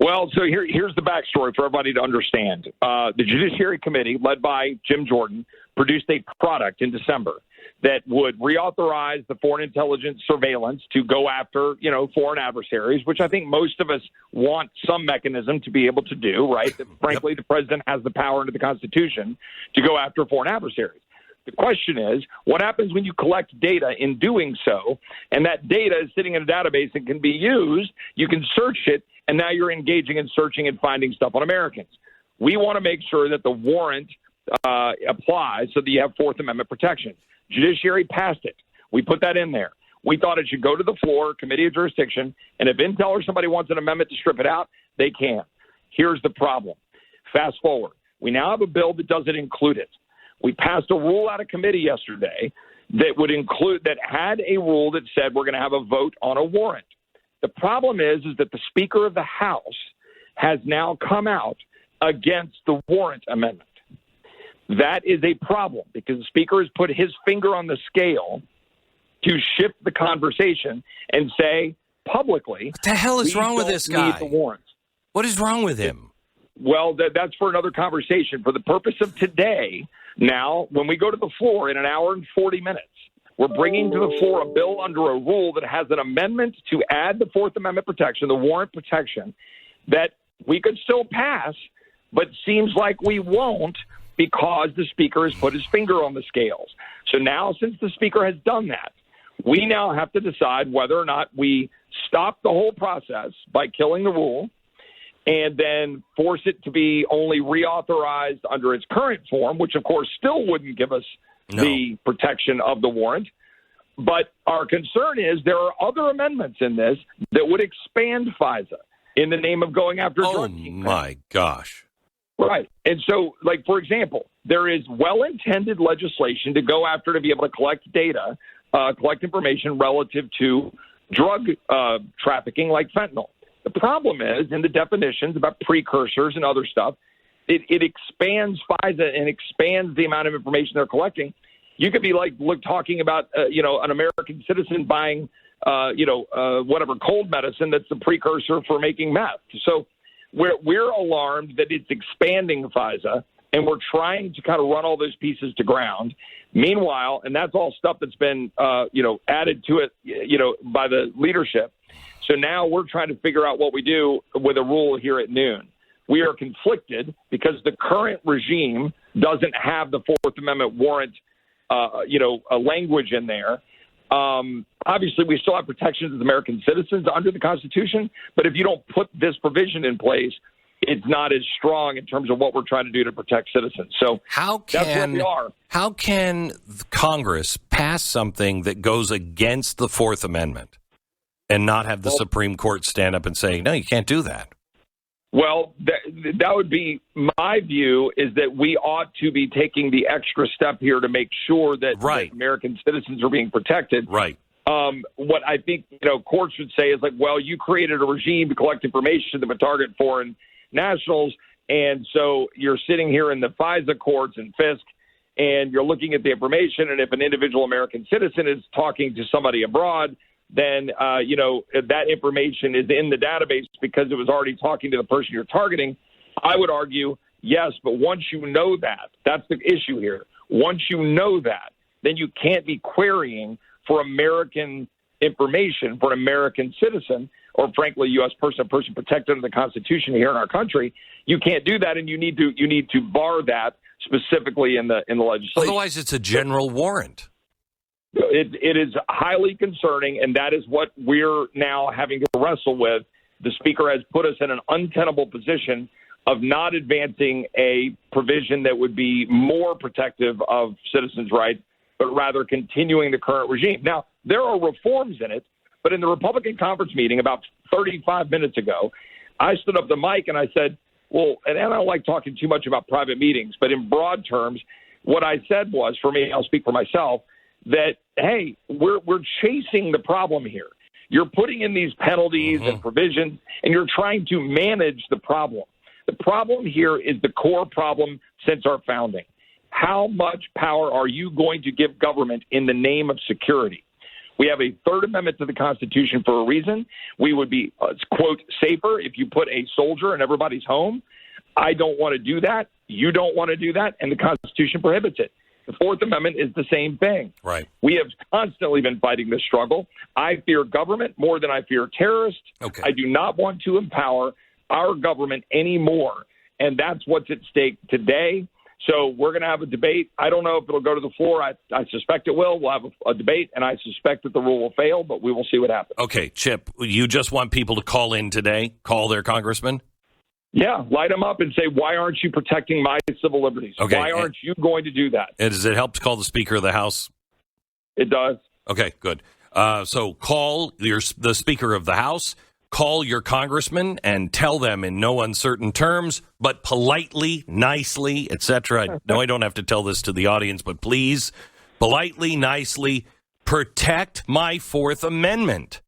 Well, so here's the backstory for everybody to understand. The Judiciary Committee, led by Jim Jordan, produced a product in December that would reauthorize the foreign intelligence surveillance to go after, foreign adversaries, which I think most of us want some mechanism to be able to do, right? Frankly, the president has the power under the Constitution to go after foreign adversaries. The question is, what happens when you collect data in doing so, and that data is sitting in a database and can be used, you can search it, and now you're engaging in searching and finding stuff on Americans. We want to make sure that the warrant applies so that you have Fourth Amendment protection. Judiciary passed it. We put that in there. We thought it should go to the floor, committee of jurisdiction, and if Intel or somebody wants an amendment to strip it out, they can. Here's the problem. Fast forward. We now have a bill that doesn't include it. We passed a rule out of committee yesterday that had a rule that said we're going to have a vote on a warrant. The problem is that the Speaker of the House has now come out against the warrant amendment. That is a problem because the Speaker has put his finger on the scale to shift the conversation and say publicly, what the hell is wrong with this guy? The warrants. What is wrong with him? Well, that's for another conversation. For the purpose of today, now, when we go to the floor in an hour and 40 minutes, we're bringing to the floor a bill under a rule that has an amendment to add the Fourth Amendment protection, the warrant protection, that we could still pass, but seems like we won't because the Speaker has put his finger on the scales. So now, since the Speaker has done that, we now have to decide whether or not we stop the whole process by killing the rule and then force it to be only reauthorized under its current form, which, of course, still wouldn't give us the protection of the warrant. But our concern is there are other amendments in this that would expand FISA in the name of going after drug kingpins. Oh, my gosh. Right. And so, like, for example, there is well-intended legislation to go after to be able to collect data, collect information relative to drug trafficking like fentanyl. The problem is in the definitions about precursors and other stuff, it expands FISA and expands the amount of information they're collecting. You could be talking about, an American citizen buying, whatever cold medicine that's the precursor for making meth. So we're alarmed that it's expanding FISA, and we're trying to kind of run all those pieces to ground. Meanwhile, and that's all stuff that's been, added to it, by the leadership. So now we're trying to figure out what we do with a rule here at noon. We are conflicted because the current regime doesn't have the Fourth Amendment warrant, a language in there. Obviously, we still have protections as American citizens under the Constitution, but if you don't put this provision in place, it's not as strong in terms of what we're trying to do to protect citizens. So that's where we are. How can Congress pass something that goes against the Fourth Amendment and not have the Supreme Court stand up and say, no, you can't do that? Well, that would be my view, is that we ought to be taking the extra step here to make sure that American citizens are being protected. Right. What I think, courts should say is you created a regime to collect information that would target foreign nationals, and so you're sitting here in the FISA courts and FISC, and you're looking at the information, and if an individual American citizen is talking to somebody abroad, then, that information is in the database because it was already talking to the person you're targeting. I would argue, yes, but once you know that, that's the issue here. Once you know that, then you can't be querying for American information for an American citizen or, frankly, U.S. person protected under the Constitution here in our country. You can't do that, and you need to bar that specifically in the legislation. Otherwise, it's a general warrant. It is highly concerning, and that is what we're now having to wrestle with. The Speaker has put us in an untenable position of not advancing a provision that would be more protective of citizens' rights, but rather continuing the current regime. Now, there are reforms in it, but in the Republican conference meeting about 35 minutes ago, I stood up the mic and I said, well, and I don't like talking too much about private meetings, but in broad terms, what I said was, for me, I'll speak for myself, that, hey, we're chasing the problem here. You're putting in these penalties and provisions, and you're trying to manage the problem. The problem here is the core problem since our founding. How much power are you going to give government in the name of security? We have a Third Amendment to the Constitution for a reason. We would be, quote, safer if you put a soldier in everybody's home. I don't want to do that. You don't want to do that, and the Constitution prohibits it. The Fourth Amendment is the same thing. Right. We have constantly been fighting this struggle. I fear government more than I fear terrorists. Okay. I do not want to empower our government anymore, and that's what's at stake today. So we're going to have a debate. I don't know if it'll go to the floor. I suspect it will. We'll have a debate, and I suspect that the rule will fail, but we will see what happens. Okay, Chip, you just want people to call in today, call their congressman? Yeah, light them up and say, why aren't you protecting my civil liberties? Okay. Why aren't you going to do that? Does it help to call the Speaker of the House? It does. Okay, good. So call the Speaker of the House, call your congressman, and tell them in no uncertain terms, but politely, nicely, etc. No, I don't have to tell this to the audience, but please, politely, nicely, protect my Fourth Amendment.